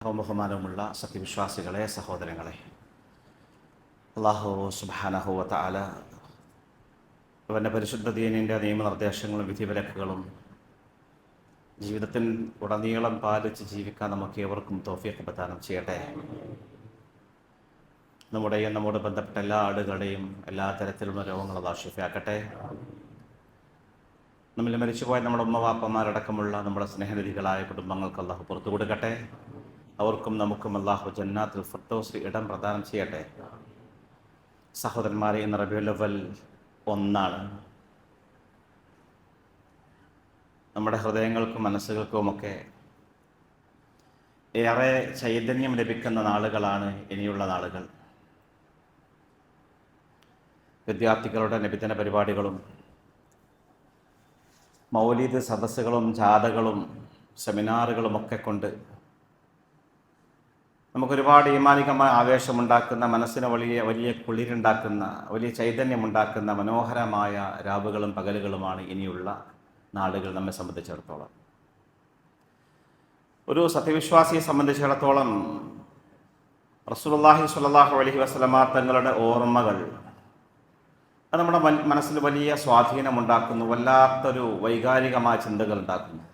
ബഹുമാനവുമുള്ള സത്യവിശ്വാസികളെ, സഹോദരങ്ങളെ, അല്ലാഹു സുബ്ഹാനഹു വ തആല അവൻ്റെ പരിശുദ്ധ ദീനിൻ്റെ നിയമനിർദ്ദേശങ്ങളും വിധിവിലക്കുകളും ജീവിതത്തിൽ ഉടനീളം പാലിച്ച് ജീവിക്കാൻ നമുക്ക് ഏവർക്കും തൗഫീഖ് പ്രദാനം ചെയ്യട്ടെ. നമ്മോട് ബന്ധപ്പെട്ട എല്ലാ ആളുകളെയും എല്ലാ തരത്തിലുള്ള രോഗങ്ങളും അല്ലാഹു ശിഫയാക്കട്ടെ. നമ്മിൽ മരിച്ചുപോയ നമ്മുടെ ഉമ്മവാപ്പന്മാരടക്കമുള്ള നമ്മുടെ സ്നേഹനിധികളായ കുടുംബങ്ങൾക്ക് അല്ലാഹു പുറത്തു കൊടുക്കട്ടെ. അവർക്കും നമുക്കും അല്ലാഹു ജന്നാത്തുൽ ഫിർദൗസിൽ ഇടം പ്രദാനം ചെയ്യട്ടെ. സഹോദരന്മാരെ, ഇന്ന് റബീഉൽ അവ്വൽ 1 നമ്മുടെ ഹൃദയങ്ങൾക്കും മനസ്സുകൾക്കുമൊക്കെ ഏറെ ചൈതന്യം ലഭിക്കുന്ന നാളുകളാണ് ഇനിയുള്ള നാളുകൾ. വിദ്യാർത്ഥികളുടെ നബിദിന പരിപാടികളും മൗലിദ് സദസ്സുകളും ജാഥകളും സെമിനാറുകളുമൊക്കെ കൊണ്ട് നമുക്കൊരുപാട് ഈമാനികമായ ആവേശമുണ്ടാക്കുന്ന, മനസ്സിന് വലിയ കുളിരുണ്ടാക്കുന്ന, വലിയ ചൈതന്യമുണ്ടാക്കുന്ന മനോഹരമായ രാവുകളും പകലുകളുമാണ് ഇനിയുള്ള നാളുകൾ നമ്മെ സംബന്ധിച്ചിടത്തോളം. ഒരു സത്യവിശ്വാസിയെ സംബന്ധിച്ചിടത്തോളം റസൂലുള്ളാഹി സ്വല്ലല്ലാഹു അലൈഹി വസല്ലമ തങ്ങളുടെ ഓർമ്മകൾ അത് നമ്മുടെ മനസ്സിൽ വലിയ സ്വാധീനമുണ്ടാക്കുന്നു, വല്ലാത്തൊരു വൈകാരികമായ ചിന്തകൾ ഉണ്ടാക്കുന്നു.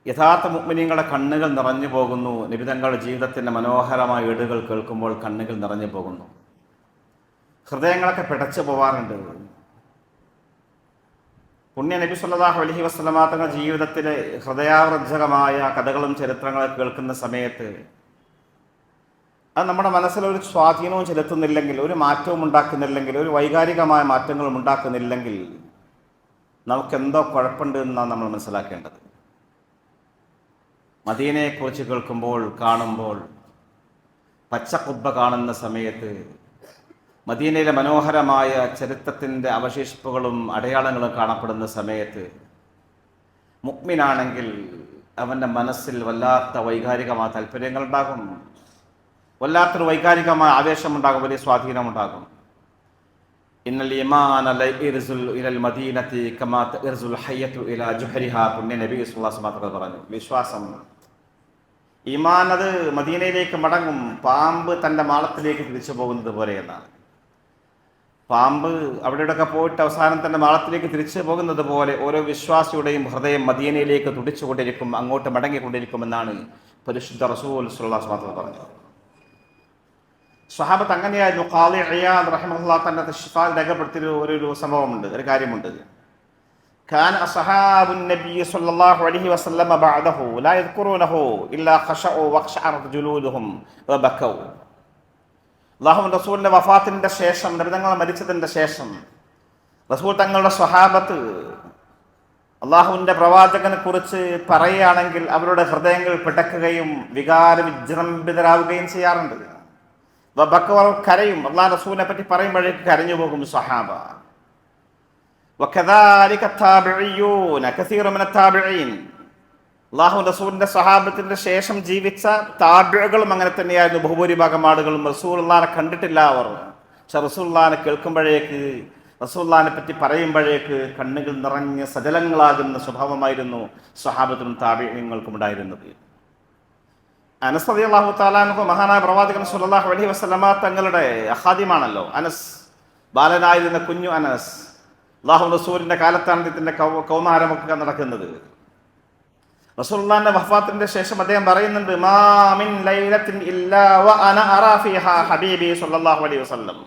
യഥാർത്ഥ മുഅ്മിനീങ്ങളുടെ കണ്ണുകൾ നിറഞ്ഞു പോകുന്നു. നബി തങ്ങളുടെ ജീവിതത്തിൻ്റെ മനോഹരമായ ഏടുകൾ കേൾക്കുമ്പോൾ കണ്ണുകൾ നിറഞ്ഞു പോകുന്നു. ഹൃദയങ്ങളൊക്കെ പിടച്ചു പോവാറുണ്ട്. പുണ്യ നബി സല്ലല്ലാഹു അലൈഹി വസല്ലമ തങ്ങളുടെ ജീവിതത്തിലെ ഹൃദയാവർജകമായ കഥകളും ചരിത്രങ്ങളും കേൾക്കുന്ന സമയത്ത് അത് നമ്മുടെ മനസ്സിലൊരു സ്വാധീനവും ചെലുത്തുന്നില്ലെങ്കിൽ, ഒരു മാറ്റവും ഉണ്ടാക്കുന്നില്ലെങ്കിൽ, ഒരു വൈകാരികമായ മാറ്റങ്ങളും ഉണ്ടാക്കുന്നില്ലെങ്കിൽ നമുക്കെന്തോ കുഴപ്പമുണ്ട് എന്നാണ് നമ്മൾ മനസ്സിലാക്കേണ്ടത്. മദീനയെക്കുറിച്ച് കേൾക്കുമ്പോൾ, കാണുമ്പോൾ, പച്ചക്കുബ്ബ കാണുന്ന സമയത്ത്, മദീനയിലെ മനോഹരമായ ചരിത്രത്തിൻ്റെ അവശേഷിപ്പുകളും അടയാളങ്ങളും കാണപ്പെടുന്ന സമയത്ത് മുഅ്മിനാണെങ്കിൽ അവൻ്റെ മനസ്സിൽ വല്ലാത്ത വൈകാരികമായ താല്പര്യങ്ങളുണ്ടാകും, വല്ലാത്തൊരു വൈകാരികമായ ആവേശമുണ്ടാകും, വലിയ സ്വാധീനമുണ്ടാകും. ഇന്നൽ ഈമാന ലയർസുൽ ഇലൽ മദീനതി കമാ തർസുൽ ഹയ്യതു ഇലാ ജുഹരിഹാ. പുണ്യ നബി സല്ലല്ലാഹു അലൈഹി വസല്ലം പറഞ്ഞു, വിശ്വാസം, ഈമാൻ അത് മദീനയിലേക്ക് മടങ്ങും പാമ്പ് തൻ്റെ മാളത്തിലേക്ക് തിരിച്ചു പോകുന്നത് പോലെ എന്നാണ്. പാമ്പ് അവിടെയൊക്കെ പോയിട്ട് അവസാനം തൻ്റെ മാളത്തിലേക്ക് തിരിച്ചു പോകുന്നത് പോലെ ഓരോ വിശ്വാസിയുടെയും ഹൃദയം മദീനയിലേക്ക് തുടിച്ചുകൊണ്ടിരിക്കും, അങ്ങോട്ട് മടങ്ങിക്കൊണ്ടിരിക്കുമെന്നാണ് പരിശുദ്ധ റസൂൽ സല്ലല്ലാഹു അലൈഹി വസല്ലം പറഞ്ഞത്. സ്വഹാബത്ത് അങ്ങനെയായിരുന്നു. ഖാളി ഇയാദ് റഹിമഹുല്ലാഹ് തന്റെ തശ്ഫാൽ രേഖപ്പെടുത്തിയ ഒരു സംഭവമുണ്ട്, ഒരു കാര്യമുണ്ട്. കാന അസ്ഹാബുൻ നബി സല്ലല്ലാഹു അലൈഹി വസല്ലം ബഅദഹു ലാ യദ്കുറൂനഹു ഇല്ലാ ഖശഉ വഖശഅറത് ജുലൂദുഹും വബകൗ. അല്ലാഹുവിന്റെ റസൂലിന്റെ വഫാത്തിന്റെ ശേഷം, നബി തങ്ങൾ മരിച്ചതിന്റെ ശേഷം റസൂൽ തങ്ങളുടെ സ്വഹാബത്ത് അല്ലാഹുവിന്റെ പ്രവാചകനെ കുറിച്ച് പറയുകയാണെങ്കിൽ അവരുടെ ഹൃദയങ്ങൾ പിടക്കുകയും വികാര വിജൃംഭിതരാവുകയും ചെയ്യാറുണ്ട്. കരയും. അള്ളാഹു റസൂലിനെ പറ്റി പറയുമ്പോഴേക്ക് കരഞ്ഞു പോകും സ്വഹാബ. അള്ളാഹു റസൂലിന്റെ സ്വഹാബത്തിന്റെ ശേഷം ജീവിച്ച താബിഈകളും അങ്ങനെ തന്നെയായിരുന്നു. ബഹുഭൂരിഭാഗം ആളുകളും റസൂലുള്ളാഹിനെ കണ്ടിട്ടില്ല അവർ. പക്ഷെ റസൂലുള്ളാഹിനെ കേൾക്കുമ്പോഴേക്ക്, റസൂലുള്ളാഹിനെ പറ്റി പറയുമ്പോഴേക്ക് കണ്ണുകൾ നിറഞ്ഞ് സജലങ്ങളാകുന്ന സ്വഭാവമായിരുന്നു സ്വഹാബത്തിനും താബിഈങ്ങൾക്കും ഉണ്ടായിരുന്നത്. അനസ് റളിയല്ലാഹു തആല അൻഹു മഹാനായ പ്രവാചകൻ സല്ലല്ലാഹു അലൈഹി വസല്ലമ തങ്ങളുടെ ഖാദിമാണല്ലോ. അനസ്, ബാലനായിരുന്ന കുഞ്ഞു അനസ്, അല്ലാഹു റസൂലിന്റെ കാലത്താണ് ഇതിന്റെ കൗമാരമൊക്കെ നടക്കുന്നത്. റസൂലുള്ളാഹിന്റെ വഫാത്തിന്റെ ശേഷം അദ്ദേഹം പറയുന്നുണ്ട്, മാ മിൻ ലൈലത്തിൻ ഇല്ലാ വ അന അറാ ഫീഹാ ഹബീബി സല്ലല്ലാഹു അലൈഹി വസല്ലം.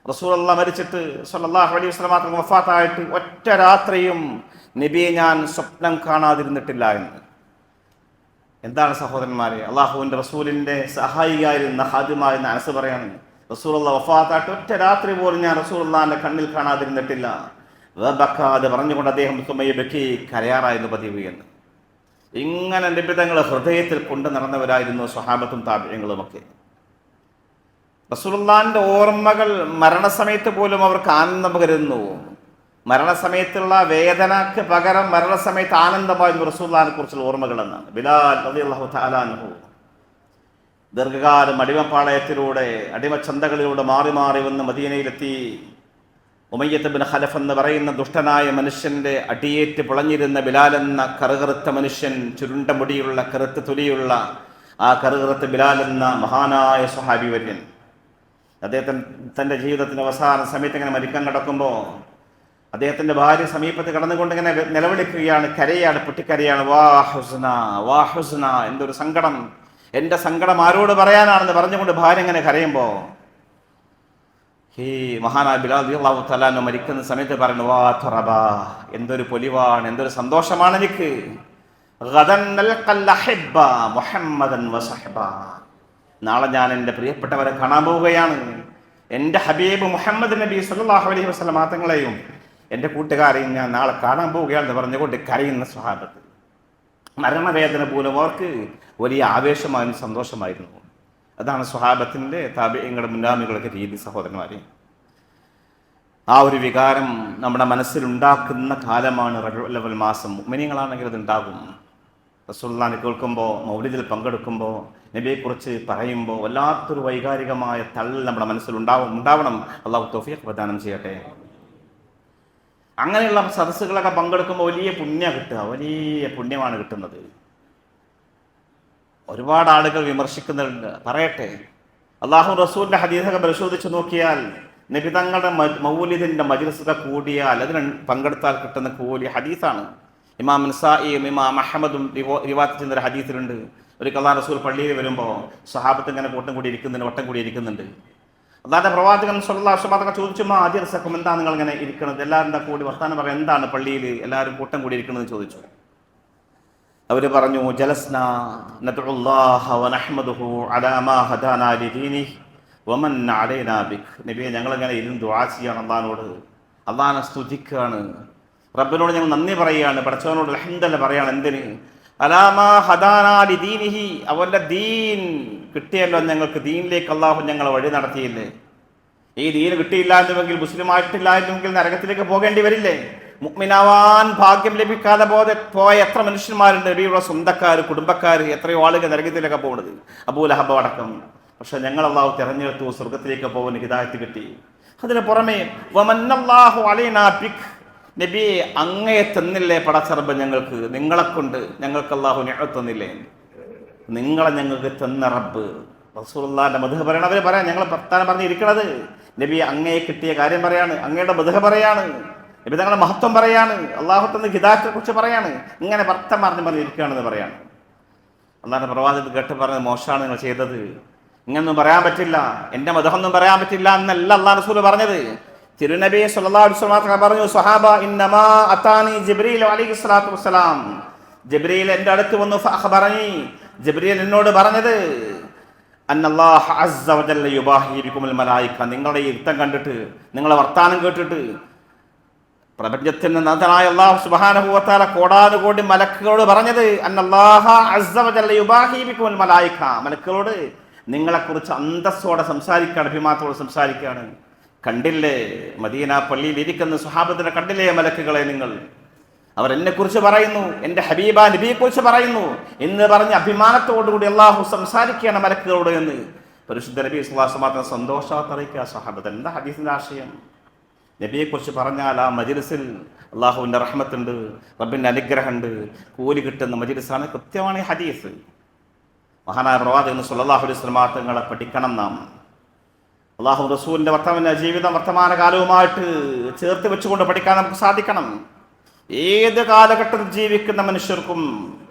റസൂലുള്ളാഹി മരിച്ചിട്ട് സല്ലല്ലാഹു അലൈഹി വസല്ലമ തങ്ങൾ വഫാത്തായിട്ട് ഒറ്റ രാത്രിയും നബിയെ ഞാൻ സ്വപ്നം കാണാതിരുന്നിട്ടില്ല എന്ന്. എന്താണ് സഹോദരന്മാരെ, അള്ളാഹുവിൻ്റെ റസൂലിൻ്റെ സഹായിയായിരുന്ന ഖാദിമായിരുന്ന അനസ് പറയാണ്, റസൂലുള്ളാഹി വഫാത്തായിട്ട് ഒറ്റ രാത്രി പോലും ഞാൻ റസൂലുള്ളാഹിന്റെ കണ്ണിൽ കാണാതിരുന്നിട്ടില്ല. അത് പറഞ്ഞുകൊണ്ട് അദ്ദേഹം സുമയ്യബക്കി കരയാറായിരുന്നു പതിവ് എന്ന്. ഇങ്ങനെ നബി തങ്ങൾ ഹൃദയത്തിൽ കൊണ്ടു നടന്നവരായിരുന്നു സ്വഹാബത്തും താബിഈങ്ങളുമൊക്കെ. റസൂലുള്ളാഹിന്റെ ഓർമ്മകൾ മരണസമയത്ത് പോലും അവർക്ക് ആനന്ദം പകരുന്നു. മരണസമയത്തുള്ള വേദനക്ക് പകരം മരണസമയത്ത് ആനന്ദമായിരുന്നു റസൂലുള്ളാഹിനെ കുറിച്ചുള്ള ഓർമ്മകൾ എന്നാണ്. ബിലാൽ റളിയല്ലാഹു തആല അൻഹു ദീർഘകാലം അടിമപ്പാളയത്തിലൂടെ, അടിമച്ചന്തകളിലൂടെ മാറി മാറി വന്ന് മദീനയിലെത്തി. ഉമയ്യത്ത് ബിൻ ഖലഫ് എന്ന് പറയുന്ന ദുഷ്ടനായ മനുഷ്യന്റെ അടിയേറ്റ് പുളഞ്ഞിരുന്ന ബിലാൽ എന്ന കറുകറുത്ത മനുഷ്യൻ, ചുരുണ്ട മുടിയുള്ള കറുത്ത തൊലിയുള്ള ആ കറുകറുത്ത ബിലാൽ എന്ന മഹാനായ സ്വഹാബി വര്യൻ, അദ്ദേഹത്തിന് തൻ്റെ ജീവിതത്തിൻ്റെ അവസാന സമയത്ത് ഇങ്ങനെ മരിക്കാൻ കിടക്കുമ്പോൾ അദ്ദേഹത്തിൻ്റെ ഭാര്യ സമീപത്ത് കടന്നുകൊണ്ട് ഇങ്ങനെ നിലവിളിക്കുകയാണ്, കരയാണ്, പൊട്ടിക്കരയാണ്. വാ ഹുസ്ന, വാ ഹുസ്ന, എന്തൊരു സങ്കടം, എൻ്റെ സങ്കടം ആരോട് പറയാനാണെന്ന് പറഞ്ഞുകൊണ്ട് ഭാര്യ ഇങ്ങനെ കരയുമ്പോൾ ഈ മഹാനായ ബിലാൽ റളിയല്ലാഹു തആല അൻഹു മരിക്കുന്ന സമയത്ത് പറയുന്നു, വാ തുറബ, എന്തൊരു പൊലിവാണ്, എന്തൊരു സന്തോഷമാണ് എനിക്ക്. ഗദൻ നൽഖൽ അഹിബ്ബ മുഹമ്മദൻ വസഹബ, നാളെ ഞാൻ എൻ്റെ പ്രിയപ്പെട്ടവരെ കാണാൻ പോവുകയാണ്. എൻ്റെ ഹബീബ് മുഹമ്മദ് നബി സല്ലല്ലാഹു അലൈഹി വസല്ലം തങ്ങളെയും എൻ്റെ കൂട്ടുകാരെയും ഞാൻ നാളെ കാണാൻ പോവുകയാണെന്ന് പറഞ്ഞുകൊണ്ട് കരയുന്ന സ്വഹാബത്ത്. മരണവേദന പോലും അവർക്ക് വലിയ ആവേശമായിരുന്നു, സന്തോഷമായിരുന്നു. അതാണ് സ്വഹാബത്തിൻ്റെ താബിഈങ്ങളുടെ മുൻഗാമികളൊക്കെ രീതി. സഹോദരന്മാരെ, ആ ഒരു വികാരം നമ്മുടെ മനസ്സിലുണ്ടാക്കുന്ന കാലമാണ് റബീഉൽ അവ്വൽ മാസം. മുഅ്മിനീങ്ങളാണെങ്കിൽ അത് ഉണ്ടാകും. റസൂലുള്ളാഹിനെ കേൾക്കുമ്പോൾ, മൗലിദിൽ പങ്കെടുക്കുമ്പോൾ, നബിയെക്കുറിച്ച് പറയുമ്പോൾ വല്ലാത്തൊരു വൈകാരികമായ തള്ളൽ നമ്മുടെ മനസ്സിലുണ്ടാവണം. അള്ളാഹു തൗഫീഖ് പ്രദാനം ചെയ്യട്ടെ. അങ്ങനെയുള്ള സദസ്സുകളൊക്കെ പങ്കെടുക്കുമ്പോൾ വലിയ പുണ്യം കിട്ടുക, വലിയ പുണ്യമാണ് കിട്ടുന്നത്. ഒരുപാട് ആളുകൾ വിമർശിക്കുന്നുണ്ട്. പറയട്ടെ, അള്ളാഹു റസൂലിന്റെ ഹദീസൊക്കെ പരിശോധിച്ച് നോക്കിയാൽ നബി തങ്ങളുടെ മൗലിദിന്റെ മജ്ലിസൊക്കെ കൂടിയാൽ അതിന് പങ്കെടുത്താൽ കിട്ടുന്ന കൂലി ഹദീസാണ്. ഇമാം നസായിയും ഇമാം അഹ്മദും റിവായത്ത് ചെയ്യുന്ന ഒരു ഹദീസിലുണ്ട്, ഒരു അല്ലാഹു റസൂൽ പള്ളിയിൽ വരുമ്പോൾ സ്വഹാബത്ത് ഇങ്ങനെ വട്ടം കൂടി ഇരിക്കുന്നുണ്ട്. അല്ലാഹുവിന്റെ പ്രവാചകൻ സ്വല്ലല്ലാഹു അലൈഹി വസല്ലം ചോദിച്ചു, ആദ്യർസക്കും, എന്താ നിങ്ങൾ ഇങ്ങനെ ഇരിക്കുന്നത്, എല്ലാവരും എന്താ കൂടി വർത്താനം പറയാം, എന്താണ് പള്ളിയിൽ എല്ലാവരും കൂട്ടം കൂടി ഇരിക്കുന്നത് ചോദിച്ചു. അവർ പറഞ്ഞു, ജലസ്ന നദ്ഉല്ലാഹ വനഹ്മദുഹു അലാ മാ ഹദാനാ ലിദീനിഹി വമന്ന അലൈനാ ബിക്. നബിയെ, ഞങ്ങളിങ്ങനെ ഇരുന്ന് ദുആ ചെയ്യാണ് അള്ളാഹിനോട്, അള്ളാഹിനെ സ്തുതിക്കുകയാണ്, റബ്ബിനോട് ഞങ്ങൾ നന്ദി പറയുകയാണ്, പടച്ചവനോട് അൽഹംദുലില്ലാഹ് പറയാണ്. എന്തിന്? അലാ മാ ഹദാനാ ലിദീനിഹി, അവന്റെ ദീൻ കിട്ടിയല്ലോ ഞങ്ങൾക്ക്, ദീനിലേക്ക് അള്ളാഹു ഞങ്ങളെ വഴി നടത്തിയില്ലേ. ഈ ദീൻ കിട്ടിയില്ലായിരുന്നുവെങ്കിൽ, മുസ്ലിം ആയിട്ടില്ലായിരുന്നുവെങ്കിൽ നരകത്തിലേക്ക് പോകേണ്ടി വരില്ലേ? മുഅ്മിനാവാൻ ഭാഗ്യം ലഭിക്കാതെ പോയ എത്ര മനുഷ്യന്മാരുണ്ട്, നബിയുടെ സ്വന്തക്കാർ, കുടുംബക്കാർ, എത്രയോ ആളുകൾ നരകത്തിലേക്ക് പോകുന്നത്, അബൂ ലഹബ് അടക്കം. പക്ഷെ ഞങ്ങൾ അള്ളാഹു തിരഞ്ഞെടുത്തു, സ്വർഗത്തിലേക്ക് പോകാൻ ഹിദായത്ത് കിട്ടി. അതിന് പുറമെ വമന്നല്ലാഹു അലൈനാ ബിക്, നബിയെ അങ്ങയെ തന്നില്ലേ പടച്ചറബ് ഞങ്ങൾക്ക്, നിങ്ങളെ കൊണ്ട് ഞങ്ങൾക്ക് അള്ളാഹു നിഅമത്ത് തന്നില്ലേ, നിങ്ങളെ ഞങ്ങൾക്ക് തന്ന റബ്ബ്. റസൂലുള്ളാഹിന്റെ മദ്ഹ് പറയണം, അവർ പറയാം, ഞങ്ങൾ വർത്താനം പറഞ്ഞിരിക്കണത് നബി അങ്ങയെ കിട്ടിയ കാര്യം പറയാണ്, അങ്ങയുടെ മദ്ഹ് പറയാണ്, നബി തങ്ങളുടെ മഹത്വം പറയാണ്, അള്ളാഹു തന്ന ഹിദായത്തെ കുറിച്ച് പറയാണ്, ഇങ്ങനെ വർത്തമാനം പറഞ്ഞിരിക്കുകയാണെന്ന് പറയാണ്. അള്ളാഹിന്റെ പ്രവാചകൻ കേട്ട് പറഞ്ഞത്, മോശമാണ് നിങ്ങൾ ചെയ്തത്, ഇങ്ങനൊന്നും പറയാൻ പറ്റില്ല, എൻ്റെ മദ്ഹൊന്നും പറയാൻ പറ്റില്ല എന്നല്ല അള്ളാഹു റസൂൽ പറഞ്ഞത്. തിരുനബി സല്ലല്ലാഹു അലൈഹി വസല്ലം പറഞ്ഞു, സ്വഹാബ ഇന്നമാ അതാനി ജിബ്രീൽ അലൈഹി സ്വലാത്തു വസ്സലാം, ജിബ്രീൽ എൻ്റെ അടുത്ത് വന്നു, ഫഅഖബറനി, ജിബ്രീൽ എന്നോട് പറഞ്ഞത്, അന്നല്ലാഹു അസ്സ വജല്ല യുബാഹി ബികുമുൽ മലായിക, നിങ്ങളുടെ യുദ്ധം കണ്ടിട്ട്, നിങ്ങളെ വർത്താനം കേട്ടിട്ട് പ്രപഞ്ചത്തിന്റെ നാഥനായ അല്ലാഹു സുബ്ഹാനഹു വ തആല കോടാനുകോടി മലക്കുകളോട് പറഞ്ഞത്, അന്നല്ലാഹ അസ്സ വജല്ല യുബാഹി ബികുമുൽ മലായിക, മലക്കുകളോട് നിങ്ങളെക്കുറിച്ച് അന്തസ്സോടെ സംസാരിക്കുകയാണ്, അഭിമാനത്തോടെ സംസാരിക്കുകയാണ്. കണ്ടില്ലേ, മദീന പള്ളിയിൽ ഇരിക്കുന്ന സ്വഹാബത്തിനെ കണ്ടില്ലേ മലക്കുകളെ നിങ്ങൾ, അവർ എന്നെക്കുറിച്ച് പറയുന്നു, എൻ്റെ ഹബീബ നബിയെക്കുറിച്ച് പറയുന്നു എന്ന് പറഞ്ഞ് അഭിമാനത്തോടുകൂടി അള്ളാഹു സംസാരിക്കുകയാണ് മലക്കുകളോട് എന്ന് പരിശുദ്ധ നബി സ്വല്ലല്ലാഹു അലൈഹി വസല്ലം സന്തോഷത്തറിയിക്കുക സ്വഹാബത്ത്. എന്താ ഹദീസിന്റെ ആശയം? നബിയെക്കുറിച്ച് പറഞ്ഞാൽ ആ മജ്ലിസിൽ അള്ളാഹുവിൻ്റെ റഹ്മത്തുണ്ട്, റബ്ബിൻ്റെ അനുഗ്രഹമുണ്ട്, കൂലി കിട്ടുന്ന മജ്ലിസാണ്. കൃത്യമാണ് ഈ ഹദീസ്. മഹാനായ പ്രവാചകൻ സ്വല്ലല്ലാഹു അലൈഹി വസല്ലം തങ്ങളെ പഠിക്കണം നാം. അള്ളാഹു റസൂലിൻ്റെ വർത്തമാനകാലവുമായിട്ട് ചേർത്ത് വെച്ചുകൊണ്ട് പഠിക്കാൻ നമുക്ക് സാധിക്കണം. ഏത് കാലഘട്ടത്തിൽ ജീവിക്കുന്ന മനുഷ്യർക്കും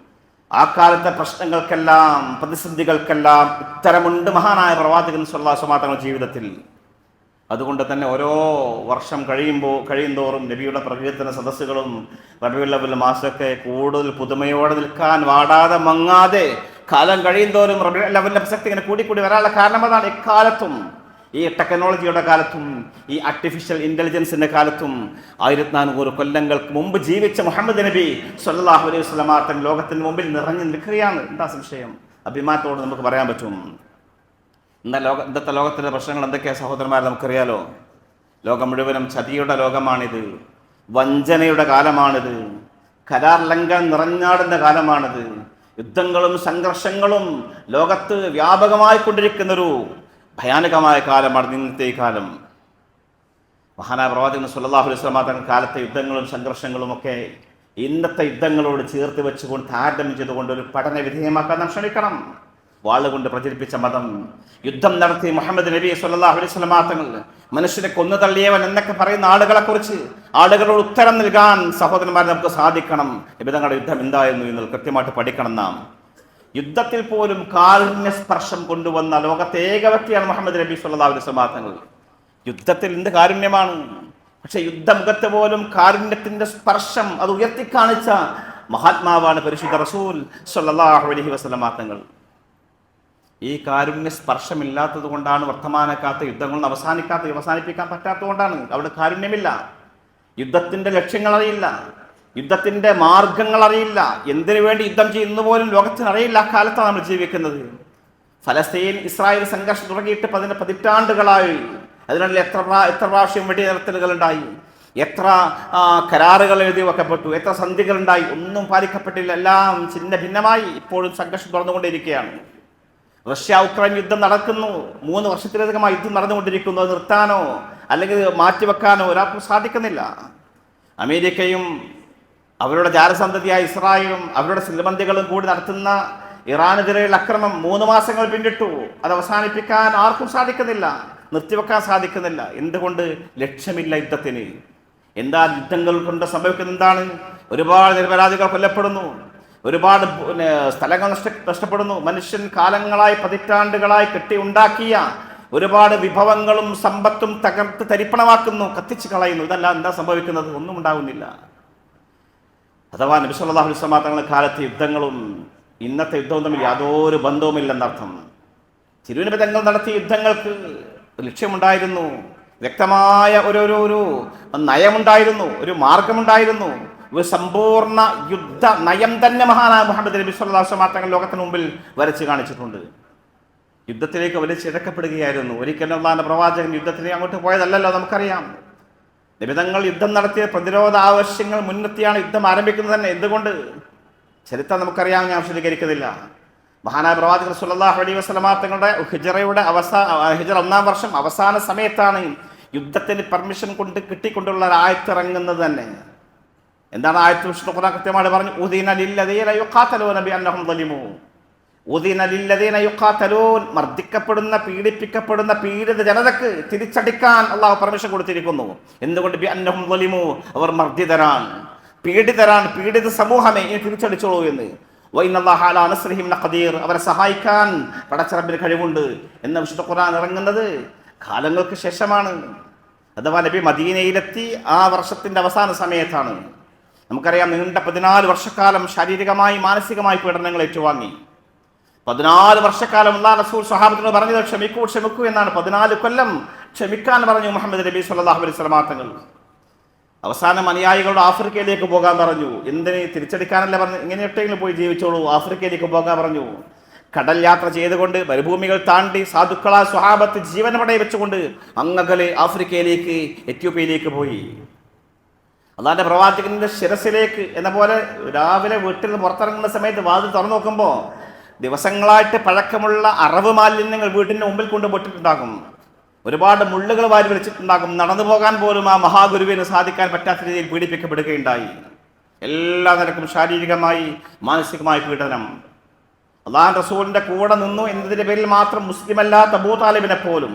ആ കാലത്തെ പ്രശ്നങ്ങൾക്കെല്ലാം, പ്രതിസന്ധികൾക്കെല്ലാം ഉത്തരമുണ്ട് മഹാനായ പ്രവാചകൻ സ്വല്ലല്ലാഹു അലൈഹി വസല്ലം തങ്ങളുടെ ജീവിതത്തിൽ. അതുകൊണ്ട് തന്നെ ഓരോ വർഷം കഴിയുന്തോറും നബിയുടെ പ്രകീർത്തന സദസ്സുകളും റബീഉൽ അവ്വൽ മാസമൊക്കെ കൂടുതൽ പുതുമയോടെ നിൽക്കാൻ, വാടാതെ മങ്ങാതെ കാലം കഴിയുന്തോറും റബീഉൽ അവ്വലിന്റെ പ്രസക്തി ഇങ്ങനെ കൂടിക്കൂടി വരാനുള്ള കാരണം അതാണ്. എക്കാലത്തും, ഈ ടെക്നോളജിയുടെ കാലത്തും, ഈ ആർട്ടിഫിഷ്യൽ ഇന്റലിജൻസിന്റെ കാലത്തും 1400 കൊല്ലങ്ങൾക്ക് മുമ്പ് ജീവിച്ച മുഹമ്മദ് നബി സ്വല്ലല്ലാഹു അലൈഹി വസല്ലം തങ്ങൾ ലോകത്തിന് മുമ്പിൽ നിറഞ്ഞു നിൽക്കുകയാണ്. എന്താ സംശയം? അഭിമാനത്തോട് നമുക്ക് പറയാൻ പറ്റും. ഇന്നത്തെ ലോകത്തിൻ്റെ പ്രശ്നങ്ങൾ എന്തൊക്കെയാണ് സഹോദരന്മാരെ നമുക്കറിയാലോ. ലോകം മുഴുവനും ചതിയുടെ ലോകമാണിത്, വഞ്ചനയുടെ കാലമാണിത്, കരാർ ലംഘനം നിറഞ്ഞാടുന്ന കാലമാണിത്, യുദ്ധങ്ങളും സംഘർഷങ്ങളും ലോകത്ത് വ്യാപകമായി കൊണ്ടിരിക്കുന്നൊരു ഭയാനകമായ കാലമാണ് ഇന്നത്തെ ഈ കാലം. മഹാനായ പ്രവാചകൻ സല്ലല്ലാഹു അലൈഹി വസല്ലം തങ്ങളുടെ കാലത്തെ യുദ്ധങ്ങളും സംഘർഷങ്ങളും ഒക്കെ ഇന്നത്തെ യുദ്ധങ്ങളോട് ചേർത്ത് വെച്ചുകൊണ്ട് താരതമ്യം ചെയ്തുകൊണ്ട് ഒരു പഠന വിധേയമാക്കാൻ നാം ശ്രമിക്കണം. വാളുകൊണ്ട് പ്രചരിപ്പിച്ച മതം, യുദ്ധം നടത്തി മുഹമ്മദ് നബി സല്ലല്ലാഹു അലൈഹി വസല്ലം തങ്ങൾ മനുഷ്യരെ കൊന്നു തള്ളിയവൻ എന്നൊക്കെ പറയുന്ന ആളുകളെ കുറിച്ച് ആളുകളോട് ഉത്തരം നൽകാൻ സഹോദരന്മാരെ നമുക്ക് സാധിക്കണം. നബി തങ്ങളുടെ യുദ്ധം എന്തായിരുന്നു എന്ന് കൃത്യമായിട്ട് പഠിക്കണം. നാം യുദ്ധത്തിൽ പോലും കാരുണ്യ സ്പർശം കൊണ്ടുവന്ന ലോകത്തെ ഏക വ്യക്തിയാണ് മുഹമ്മദ് നബി സല്ലല്ലാഹു അലൈഹി വസല്ലം തങ്ങൾ. യുദ്ധത്തിൽ എന്ത് കാരുണ്യമാണ്! പക്ഷെ യുദ്ധമുഖത്ത് പോലും കാരുണ്യത്തിന്റെ സ്പർശം അത് ഉയർത്തിക്കാണിച്ച മഹാത്മാവാണ് പരിശുദ്ധ റസൂൽ സല്ലല്ലാഹു അലൈഹി വസല്ലം തങ്ങൾ. ഈ കാരുണ്യ സ്പർശമില്ലാത്തത് കൊണ്ടാണ് വർത്തമാനക്കാത്ത യുദ്ധങ്ങളൊന്നും അവസാനിപ്പിക്കാൻ പറ്റാത്തത് കൊണ്ടാണ്. അവിടെ കാരുണ്യമില്ല. യുദ്ധത്തിന്റെ ലക്ഷ്യങ്ങൾ അറിയില്ല, യുദ്ധത്തിന്റെ മാർഗങ്ങൾ അറിയില്ല, എന്തിനു വേണ്ടി യുദ്ധം ചെയ്യുന്ന പോലും ലോകത്തിന് അറിയില്ല. ആ കാലത്താണ് നമ്മൾ ജീവിക്കുന്നത്. ഫലസ്തീൻ ഇസ്രായേൽ സംഘർഷം തുടങ്ങിയിട്ട് പതിറ്റാണ്ടുകളായി. അതിനിടയിൽ എത്ര പ്രാവശ്യം വെടിനിർത്തലുകളുണ്ടായി, എത്ര കരാറുകൾ എഴുതി വെക്കപ്പെട്ടു, എത്ര സന്ധികളുണ്ടായി, ഒന്നും പാലിക്കപ്പെട്ടില്ല. എല്ലാം ചിഹ്ന ഭിന്നമായി. ഇപ്പോഴും സംഘർഷം തുടർന്നുകൊണ്ടിരിക്കുകയാണ്. റഷ്യ ഉക്രൈൻ യുദ്ധം നടക്കുന്നു. 3 വർഷത്തിലധികമായി യുദ്ധം നടന്നുകൊണ്ടിരിക്കുന്നു. അത് നിർത്താനോ അല്ലെങ്കിൽ മാറ്റിവെക്കാനോ ഒരാൾക്കും സാധിക്കുന്നില്ല. അമേരിക്കയും അവരുടെ ജാരസന്തതിയായ ഇസ്രായേലും അവരുടെ സിൽബന്ധികളും കൂടി നടത്തുന്ന ഇറാനെതിരെയുള്ള അക്രമം 3 മാസങ്ങൾ പിന്നിട്ടു. അത് അവസാനിപ്പിക്കാൻ ആർക്കും സാധിക്കുന്നില്ല, നിർത്തിവെക്കാൻ സാധിക്കുന്നില്ല. എന്തുകൊണ്ട്? ലക്ഷ്യമില്ല യുദ്ധത്തിന്. എന്താ യുദ്ധങ്ങൾ കൊണ്ട് സംഭവിക്കുന്നത്? എന്താണ്? ഒരുപാട് നിരപരാധികൾ കൊല്ലപ്പെടുന്നു, ഒരുപാട് സ്ഥലങ്ങൾ നഷ്ടപ്പെടുന്നു. മനുഷ്യൻ കാലങ്ങളായി പതിറ്റാണ്ടുകളായി കെട്ടി ഉണ്ടാക്കിയ ഒരുപാട് വിഭവങ്ങളും സമ്പത്തും തകർത്ത് തരിപ്പണമാക്കുന്നു, കത്തിച്ച് കളയുന്നു. ഇതല്ല എന്താ സംഭവിക്കുന്നത്? ഒന്നും ഉണ്ടാകുന്നില്ല. അഥവാ നബി സല്ലല്ലാഹു അലൈഹി വസല്ലം തങ്ങളുടെ കാലത്തെ യുദ്ധങ്ങളും ഇന്നത്തെ യുദ്ധവും തമ്മിൽ യാതൊരു ബന്ധവുമില്ലെന്നർത്ഥം. തിരുനബി തങ്ങൾ നടത്തിയ യുദ്ധങ്ങൾക്ക് ലക്ഷ്യമുണ്ടായിരുന്നു, വ്യക്തമായ ഒരു നയമുണ്ടായിരുന്നു, ഒരു മാർഗമുണ്ടായിരുന്നു, ഒരു സമ്പൂർണ്ണ യുദ്ധ നയം തന്നെ മഹാനായ മുഹമ്മദ് നബി സല്ലല്ലാഹു അലൈഹി വസല്ലം തങ്ങൾ ലോകത്തിന് മുമ്പിൽ വരച്ച് കാണിച്ചിട്ടുണ്ട്. യുദ്ധത്തിലേക്ക് വലിച്ചിഴക്കപ്പെടുകയായിരുന്നു. ഒരിക്കലും അല്ലാഹുവിന്റെ പ്രവാചകൻ യുദ്ധത്തിലേക്ക് അങ്ങോട്ട് പോയതല്ലല്ലോ. നമുക്കറിയാം, നിബിതങ്ങൾ യുദ്ധം നടത്തിയ പ്രതിരോധ ആവശ്യങ്ങൾ മുൻനിർത്തിയാണ് യുദ്ധം ആരംഭിക്കുന്നത് തന്നെ. എന്തുകൊണ്ട്? ചരിത്രം നമുക്കറിയാം, ഞാൻ വിശദീകരിക്കുന്നില്ല. മഹാനായ പ്രവാചകൻ സല്ലല്ലാഹു അലൈഹി വസല്ലം തങ്ങളുടെ ഹിജ്റയുടെ ഹിജ്റ 1-ാം വർഷം അവസാന സമയത്താണ് യുദ്ധത്തിന് പെർമിഷൻ കിട്ടിക്കൊണ്ടുള്ള ഒരു ആയത്തിറങ്ങുന്നത് തന്നെ. എന്താണ് ആയത്ത്? വിശുദ്ധ ഖുർആൻ കൃത്യമായി പറഞ്ഞു, ഉദീന ലില്ലദീന യുഖാതലൂന ബിഅന്നഹും ളലിമൂ. ഉദീന ലില്ലദീന യുഖാതലൂൻ, മർദ്ദിക്കപ്പെടുന്ന പീഡിപ്പിക്കപ്പെടുന്ന പീഡിത ജനതക്ക് തിരിച്ചടിക്കാൻ അള്ളാഹു പെർമിഷൻ കൊടുത്തിരിക്കുന്നു. എന്തുകൊണ്ട്? ബിഅന്നഹും ളലിമൂ, അവർ മർദ്ദിതരാണ്, പീഡിതരാണ്, പീഡിത സമൂഹമേ ഇനി തിരിച്ചടിച്ചോളൂ എന്ന്. വഇന്നല്ലാഹ അലാ നസ്രിഹിം ലഖദീർ, അവരെ സഹായിക്കാൻ പടച്ചറബിന് കഴിവുണ്ട് എന്ന വിശുദ്ധ ഖുർആൻ ഇറങ്ങുന്നത് കാലങ്ങൾക്ക് ശേഷമാണ്. അഥവാ നബി മദീനയിലെത്തി ആ വർഷത്തിന്റെ അവസാന സമയത്താണ്. നമുക്കറിയാം, നീണ്ട 14 വർഷക്കാലം ശാരീരികമായി മാനസികമായി പീഡനങ്ങൾ ഏറ്റുവാങ്ങി. 14 വർഷക്കാലം അല്ലാഹു റസൂൽ സ്വഹാബത്തിനോട് പറഞ്ഞത് ക്ഷമിക്കൂ എന്നാണ്. 14 കൊല്ലം ക്ഷമിക്കാൻ പറഞ്ഞു മുഹമ്മദ് നബി സല്ലല്ലാഹു അലൈഹി വസല്ലം തങ്ങൾ. അവസാനം അനുയായികളോട് ആഫ്രിക്കയിലേക്ക് പോകാൻ പറഞ്ഞു. എന്തിന്? തിരിച്ചടിക്കാനല്ല പറഞ്ഞു, ഇങ്ങനെയൊട്ടെങ്കിലും പോയി ജീവിച്ചോളൂ, ആഫ്രിക്കയിലേക്ക് പോകാൻ പറഞ്ഞു. കടൽ യാത്ര ചെയ്തുകൊണ്ട് മരുഭൂമികൾ താണ്ടി സാധുക്കളായ സ്വഹാബത്ത് ജീവൻ പടയെ വെച്ചുകൊണ്ട് അങ്ങകലെ ആഫ്രിക്കയിലേക്ക്, എത്യോപ്യയിലേക്ക് പോയി. അള്ളാന്റെ പ്രവാചകന്റെ ശിരസിലേക്ക് എന്ന പോലെ രാവിലെ വീട്ടിൽ നിന്ന് പുറത്തിറങ്ങുന്ന സമയത്ത് വാതിൽ തുറന്നു നോക്കുമ്പോൾ ദിവസങ്ങളായിട്ട് പഴക്കമുള്ള അറവ് മാലിന്യങ്ങൾ വീട്ടിൻ്റെ മുമ്പിൽ കൊണ്ട് പൊട്ടിട്ടുണ്ടാകും, ഒരുപാട് മുള്ളുകൾ വാരി വലിച്ചിട്ടുണ്ടാകും. നടന്നു പോകാൻ പോലും ആ മഹാഗുരുവിന് സാധിക്കാൻ പറ്റാത്ത രീതിയിൽ പീഡിപ്പിക്കപ്പെടുകയുണ്ടായി. എല്ലാ നിരക്കും ശാരീരികമായി മാനസികമായി പീഡനം. അള്ളാഹു റസൂലിന്റെ കൂടെ നിന്നു എന്നതിന്റെ പേരിൽ മാത്രം മുസ്ലിം അല്ലാത്ത അബൂ താലിബിനെ പോലും,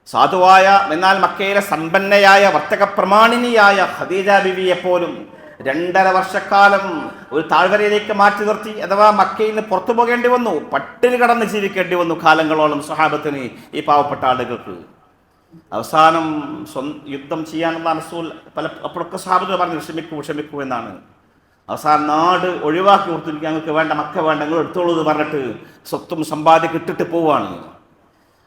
സാധുവായ എന്നാൽ മക്കയിലെ സമ്പന്നയായ വർത്തക പ്രമാണിനിയായ ഖദീജ ബിവിയെ പോലും 2.5 വർഷക്കാലം ഒരു താഴ്വരയിലേക്ക് മാറ്റി നിർത്തി. അഥവാ മക്കയിൽ നിന്ന് പുറത്തു പോകേണ്ടി വന്നു, പട്ടിണി കടന്ന് ജീവിക്കേണ്ടി വന്നു കാലങ്ങളോളം സ്വഹാബത്തിന്, ഈ പാവപ്പെട്ട ആളുകൾക്ക്. അവസാനം യുദ്ധം ചെയ്യാനുള്ള റസൂൽ അപ്പോഴൊക്കെ സ്വഹാബത്തിന് പറഞ്ഞു ക്ഷമിക്കൂ എന്നാണ്. അവസാനം നാട് ഒഴിവാക്കി കൊടുത്തു, ഞങ്ങൾക്ക് വേണ്ട, മക്ക വേണ്ട, നിങ്ങൾ എടുത്തോളൂ എന്ന് പറഞ്ഞിട്ട് സ്വത്തും സമ്പാദ്യം ഇട്ടിട്ട് പോവാണ്.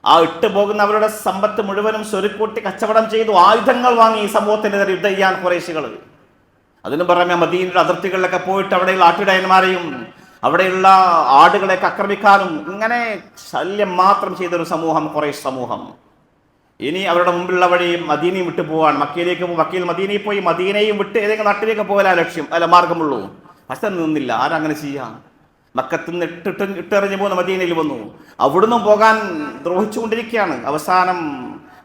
ആ ഇട്ട് പോകുന്ന അവരുടെ സമ്പത്ത് മുഴുവനും സ്വരുക്കൂട്ടി കച്ചവടം ചെയ്തു, ആയുധങ്ങൾ വാങ്ങി ഈ സമൂഹത്തിനെതിരെ യുദ്ധം ചെയ്യാൻ ഖുറൈശികൾ. അതിനു പുറമെ മദീനയുടെ അതിർത്തികളിലൊക്കെ പോയിട്ട് അവിടെയുള്ള ആട്ടിടയന്മാരെയും അവിടെയുള്ള ആടുകളെയൊക്കെ ആക്രമിക്കാനും ഇങ്ങനെ ശല്യം മാത്രം ചെയ്തൊരു സമൂഹം ഖുറൈശ് സമൂഹം. ഇനി അവരുടെ മുമ്പിലുള്ള വഴി മദീനയും വിട്ടു പോവാൻ, മക്കയിൽ മദീനയിൽ പോയി മദീനയും വിട്ട് ഏതെങ്കിലും നാട്ടിലേക്ക് പോകാൻ ലക്ഷ്യം മാർഗമുള്ളൂ. പക്ഷെ നിന്നില്ല. ആരങ്ങനെ ചെയ്യാം? മക്കത്ത് നിന്ന് ഇട്ടെറിഞ്ഞു പോകുന്ന മദീനയിൽ വന്നു, അവിടുന്ന് പോകാൻ ദ്രോഹിച്ചുകൊണ്ടിരിക്കുകയാണ്. അവസാനം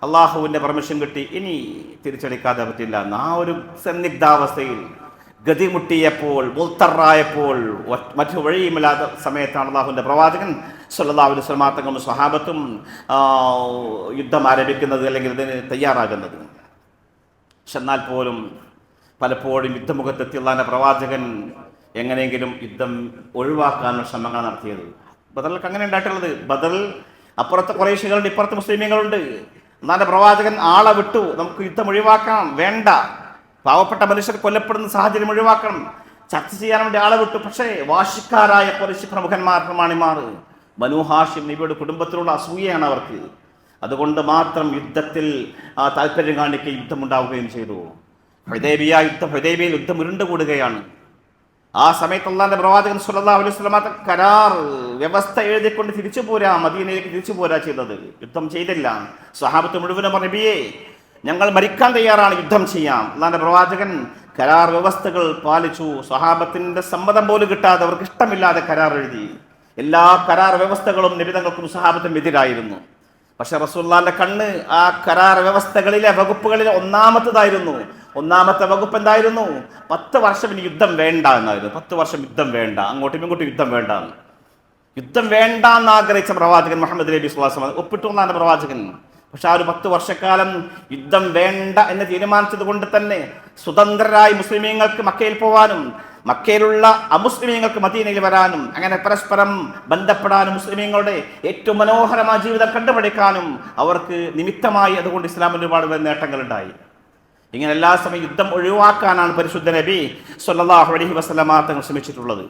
അള്ളാഹുവിൻ്റെ പെർമിഷൻ കിട്ടി, ഇനി തിരിച്ചടിക്കാതെ പറ്റില്ല എന്ന ആ ഒരു സന്നിഗ്ധാവസ്ഥയിൽ ഗതിമുട്ടിയപ്പോൾ, മുൽത്തറായപ്പോൾ, മറ്റു വഴിയുമില്ലാത്ത സമയത്താണ് അള്ളാഹുവിൻ്റെ പ്രവാചകൻ സല്ലല്ലാഹു അലൈഹി വസല്ലം തങ്ങളും സ്വഹാബത്തും യുദ്ധം ആരംഭിക്കുന്നത്, അല്ലെങ്കിൽ ഇതിന് തയ്യാറാകുന്നത്. പക്ഷെ എന്നാൽ പോലും പലപ്പോഴും യുദ്ധമുഖത്തെത്തി അള്ളാഹിൻ്റെ പ്രവാചകൻ എങ്ങനെയെങ്കിലും യുദ്ധം ഒഴിവാക്കാനുള്ള ശ്രമങ്ങൾ നടത്തിയത്. ബദറിലൊക്കെ അങ്ങനെ ഉണ്ടായിട്ടുള്ളത്. ബദറിൽ അപ്പുറത്ത് ഖുറൈശികളുണ്ട്, ഇപ്പുറത്ത് മുസ്ലിമീങ്ങളുണ്ട്. അള്ളാഹിൻ്റെ പ്രവാചകൻ ആളെ വിട്ടു, നമുക്ക് യുദ്ധം ഒഴിവാക്കണം, വേണ്ട, പാവപ്പെട്ട മനുഷ്യർ കൊല്ലപ്പെടുന്ന സാഹചര്യം ഒഴിവാക്കണം, ചർച്ച ചെയ്യാൻ വേണ്ടി ആളെ വിട്ടു. പക്ഷേ വാശിക്കാരായ ഖുറൈശി പ്രമുഖന്മാർ, പ്രമാണിമാർ, ബനൂ ഹാഷിം നബിയുടെ കുടുംബത്തിലുള്ള അസൂയയാണ് അവർക്ക്. അതുകൊണ്ട് മാത്രം യുദ്ധത്തിൽ താല്പര്യം കാണിക്കുകയും യുദ്ധമുണ്ടാവുകയും ചെയ്തു. ഹുദൈബിയയിൽ യുദ്ധം ഉരുണ്ടുകൂടുകയാണ്. ആ സമയത്ത് അല്ലാഹുവിന്റെ പ്രവാചകൻ സല്ലല്ലാഹു അലൈഹി വസല്ലം കരാർ വ്യവസ്ഥ എഴുതിക്കൊണ്ട് തിരിച്ചു പോരാ, മദീനയിലേക്ക് തിരിച്ചു പോരാ ചെയ്തത്. യുദ്ധം ചെയ്തില്ല. സ്വഹാബത്ത് മുഴുവനും നബിയെ, ഞങ്ങൾ മരിക്കാൻ തയ്യാറാണ്, യുദ്ധം ചെയ്യാം. അല്ലാഹുവിന്റെ പ്രവാചകൻ കരാർ വ്യവസ്ഥകൾ പാലിച്ചു. സ്വഹാബത്തിന്റെ സമ്മതം പോലും കിട്ടാതെ, അവർക്ക് ഇഷ്ടമില്ലാതെ കരാർ എഴുതി. എല്ലാ കരാർ വ്യവസ്ഥകളും നബിതങ്ങൾക്കും സ്വഹാബത്തിനും എതിരായിരുന്നു. പക്ഷെ റസൂലുള്ളാഹിന്റെ കണ്ണ് ആ കരാർ വ്യവസ്ഥകളിലെ വകുപ്പുകളിലെ ഒന്നാമത്തേതായിരുന്നു. ഒന്നാമത്തെ വകുപ്പ് എന്തായിരുന്നു? 10 വർഷം ഇനി യുദ്ധം വേണ്ട എന്നായിരുന്നു. 10 വർഷം യുദ്ധം വേണ്ട, അങ്ങോട്ടും ഇങ്ങോട്ടും യുദ്ധം വേണ്ട. യുദ്ധം വേണ്ട എന്ന് ആഗ്രഹിച്ച പ്രവാചകൻ മുഹമ്മദ് നബി സ്വല്ലല്ലാഹു അലൈഹി വസല്ലം ഒപ്പിട്ടു എന്നാണ് പ്രവാചകൻ. പക്ഷെ ആ ഒരു 10 വർഷക്കാലം യുദ്ധം വേണ്ട എന്ന് തീരുമാനിച്ചത് കൊണ്ട് തന്നെ സ്വതന്ത്രരായി മുസ്ലിമീങ്ങൾക്ക് മക്കയിൽ പോവാനും മക്കയിലുള്ള അമുസ്ലിമീങ്ങൾക്ക് മദീനയിൽ വരാനും അങ്ങനെ പരസ്പരം ബന്ധപ്പെടാനും മുസ്ലിമീങ്ങളുടെ ഏറ്റവും മനോഹരമായ ജീവിതം കണ്ടുപിടിക്കാനും അവർക്ക് നിമിത്തമായി. അതുകൊണ്ട് ഇസ്ലാമിൽ ഒരുപാട് നേട്ടങ്ങളുണ്ടായി. ഇങ്ങനെ എല്ലാ സമയം യുദ്ധം ഒഴിവാക്കാനാണ് പരിശുദ്ധ നബി സല്ലല്ലാഹു അലൈഹി വസല്ലം തങ്ങൾ ശ്രമിച്ചിട്ടുള്ളത്.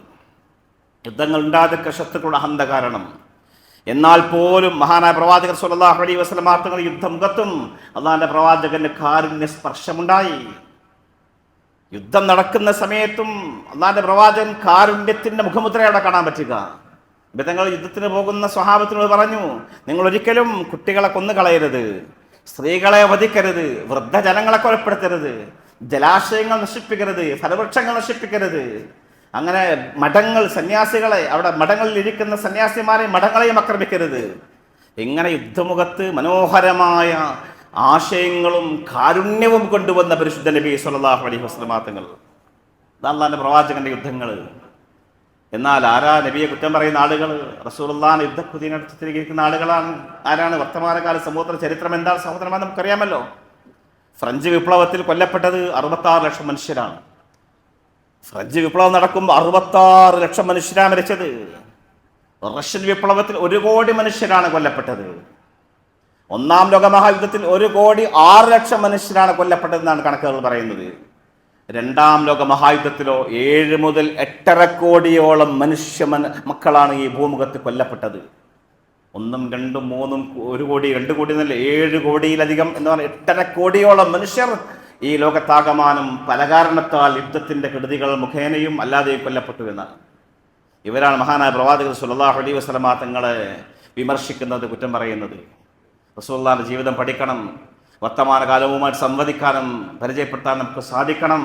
യുദ്ധങ്ങൾ ഉണ്ടാകാതെ ശത്രുക്കളുടെ അഹന്ത കാരണം. എന്നാൽ പോലും മഹാനായ പ്രവാചകൻ സല്ലല്ലാഹു അലൈഹി വസല്ലം തങ്ങൾ യുദ്ധമുഖത്തും അള്ളാഹിന്റെ പ്രവാചകന്റെ കാരുണ്യ സ്പർശമുണ്ടായി. യുദ്ധം നടക്കുന്ന സമയത്തും അള്ളാഹിന്റെ പ്രവാചകൻ കാരുണ്യത്തിന്റെ മുഖമുദ്രയോടെ കാണാൻ പറ്റുക. ബിദങ്ങൾ യുദ്ധത്തിന് പോകുന്ന സ്വഹാബത്തിനോട് പറഞ്ഞു, നിങ്ങൾ ഒരിക്കലും കുട്ടികളെ കൊന്നുകളയരുത്, സ്ത്രീകളെ വധിക്കരുത്, വൃദ്ധജനങ്ങളെ കൊലപ്പെടുത്തരുത്, ജലാശയങ്ങൾ നശിപ്പിക്കരുത്, ഫലവൃക്ഷങ്ങൾ നശിപ്പിക്കരുത്. അങ്ങനെ മഠങ്ങൾ, സന്യാസികളെ, അവിടെ മഠങ്ങളിൽ ഇരിക്കുന്ന സന്യാസിമാരെ മഠങ്ങളെയും ആക്രമിക്കരുത്. ഇങ്ങനെ യുദ്ധമുഖത്ത് മനോഹരമായ ആശയങ്ങളും കാരുണ്യവും കൊണ്ടുവന്ന പരിശുദ്ധ നബി സല്ലല്ലാഹു അലൈഹി വസല്ലം തങ്ങൾ. അല്ലാഹുവിന്റെ പ്രവാചകന്റെ യുദ്ധങ്ങൾ. എന്നാൽ ആരാ നബിയെ കുറ്റം പറയുന്ന ആളുകൾ? റസൂലുള്ളാഹിന്റെ യുദ്ധക്കുതിനടുത്ത് തിരികെയിരിക്കുന്ന ആളുകളാണ്. ആരാണ്? വർത്തമാനകാല സമൂഹത്തിന്റെ ചരിത്രം എന്താണ് സഹോദരന്മാർ നമുക്കറിയാമല്ലോ. ഫ്രഞ്ച് വിപ്ലവത്തിൽ കൊല്ലപ്പെട്ടത് 66 ലക്ഷം മനുഷ്യരാണ്. ഫ്രഞ്ച് വിപ്ലവം നടക്കുമ്പോൾ 66 ലക്ഷം മനുഷ്യരാണ് മരിച്ചത്. റഷ്യൻ വിപ്ലവത്തിൽ 1 കോടി മനുഷ്യരാണ് കൊല്ലപ്പെട്ടത്. 1-ാം ലോക മഹായുദ്ധത്തിൽ 1,06 ലക്ഷം മനുഷ്യരാണ് കൊല്ലപ്പെട്ടതെന്നാണ് കണക്കുകൾ പറയുന്നത്. 2-ാം ലോക മഹായുദ്ധത്തിലോ 7 മുതൽ 8.5 കോടിയോളം മക്കളാണ് ഈ ഭൂമുഖത്ത് കൊല്ലപ്പെട്ടത്. 1ഉം 2ഉം 3ഉം 1 കോടി 2 കോടി എന്നല്ല, 7 കോടിയിലധികം എന്ന് പറഞ്ഞാൽ 8.5 കോടിയോളം മനുഷ്യർ ഈ ലോകത്താകമാനം പല കാരണത്താൽ യുദ്ധത്തിന്റെ കെടുതികൾ മുഖേനയും അല്ലാതെയും കൊല്ലപ്പെട്ടു എന്നാണ്. ഇവരാണ് മഹാനായ പ്രവാചകൻ സല്ലല്ലാഹു അലൈഹി വസല്ലം തങ്ങളെ വിമർശിക്കുന്നത്, കുറ്റം പറയുന്നത്. റസൂലുള്ളാഹിന്റെ ജീവിതം പഠിക്കണം, വർത്തമാനകാലവുമായി സംവദിക്കാനും പരിചയപ്പെടുത്താൻ നമുക്ക് സാധിക്കണം.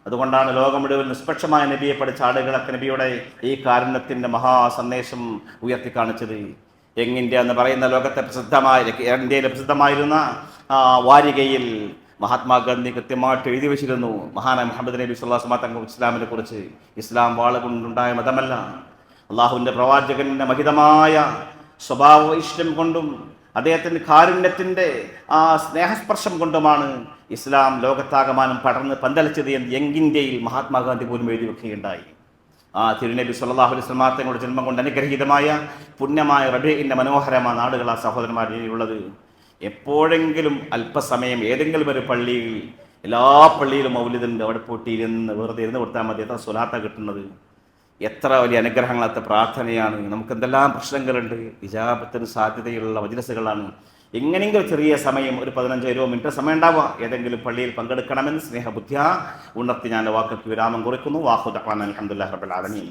അതുകൊണ്ടാണ് ലോകം മുഴുവൻ നിഷ്പക്ഷമായ നബിയെ പഠിച്ച ആളുകളൊക്കെ നബിയുടെ ഈ കാരുണ്യത്തിന്റെ മഹാസന്ദേശം ഉയർത്തി കാണിച്ചത്. യങ് ഇന്ത്യ എന്ന് പറയുന്ന ലോകത്തെ ഇന്ത്യയിലെ പ്രസിദ്ധമായിരുന്ന വാരികയിൽ മഹാത്മാഗാന്ധി കൃത്യമായിട്ട് എഴുതി വെച്ചിരുന്നു മഹാനായ മുഹമ്മദ് നബി സല്ലല്ലാഹു അലൈഹി വസല്ലം തങ്ങൾ ഇസ്ലാമിനെ കുറിച്ച്. ഇസ്ലാം വാളുകൊണ്ടുണ്ടായ മതമല്ല, അള്ളാഹുവിൻ്റെ പ്രവാചകന്റെ മഹിതമായ സ്വഭാവ വൈശിഷ്ട്യം കൊണ്ടും അദ്ദേഹത്തിൻ്റെ കാരുണ്യത്തിൻ്റെ ആ സ്നേഹസ്പർശം കൊണ്ടുമാണ് ഇസ്ലാം ലോകത്താകമാനം പടർന്ന് പന്തലിച്ചത് എന്ന് യങ് ഇന്ത്യയിൽ മഹാത്മാഗാന്ധി പോലും എഴുതി വെക്കുകയുണ്ടായി. ആ തിരുനബി സല്ലല്ലാഹു അലൈഹി വസല്ലം തങ്ങളുടെ ജന്മം കൊണ്ട് അനുഗ്രഹീതമായ പുണ്യമായ റബീഇന്റെ മനോഹരമായ നാടുകൾ ആ സഹോദരന്മാരുള്ളത്. എപ്പോഴെങ്കിലും അല്പസമയം ഏതെങ്കിലും ഒരു പള്ളിയിൽ, എല്ലാ പള്ളിയിലും മൗലിദുണ്ട്, അവിടെ പോയിട്ടിരുന്ന് വെറുതെ ഇരുന്ന് കൊടുത്താൽ മതി. എത്ര സ്വലാത്ത കിട്ടുന്നത്, എത്ര വലിയ അനുഗ്രഹങ്ങളത്തെ പ്രാർത്ഥനയാണ്. നമുക്ക് എന്തെല്ലാം പ്രശ്നങ്ങളുണ്ട്, ഇജാബത്തിന് സാധ്യതയുള്ള മജ്‌ലിസുകളാണ്. എങ്ങനെയെങ്കിലും ചെറിയ സമയം, ഒരു 15-20 മിനിറ്റ് സമയം ഉണ്ടാവുക, ഏതെങ്കിലും പള്ളിയിൽ പങ്കെടുക്കണമെന്ന് സ്നേഹബുദ്ധിയ ഉണർത്തി ഞാൻ വാക്കൾക്ക് വിരാമം കുറിക്കുന്നു. വാഹു ദഅ്വാനാ അൽഹംദുലില്ലാഹി റബ്ബിൽ ആലമീൻ.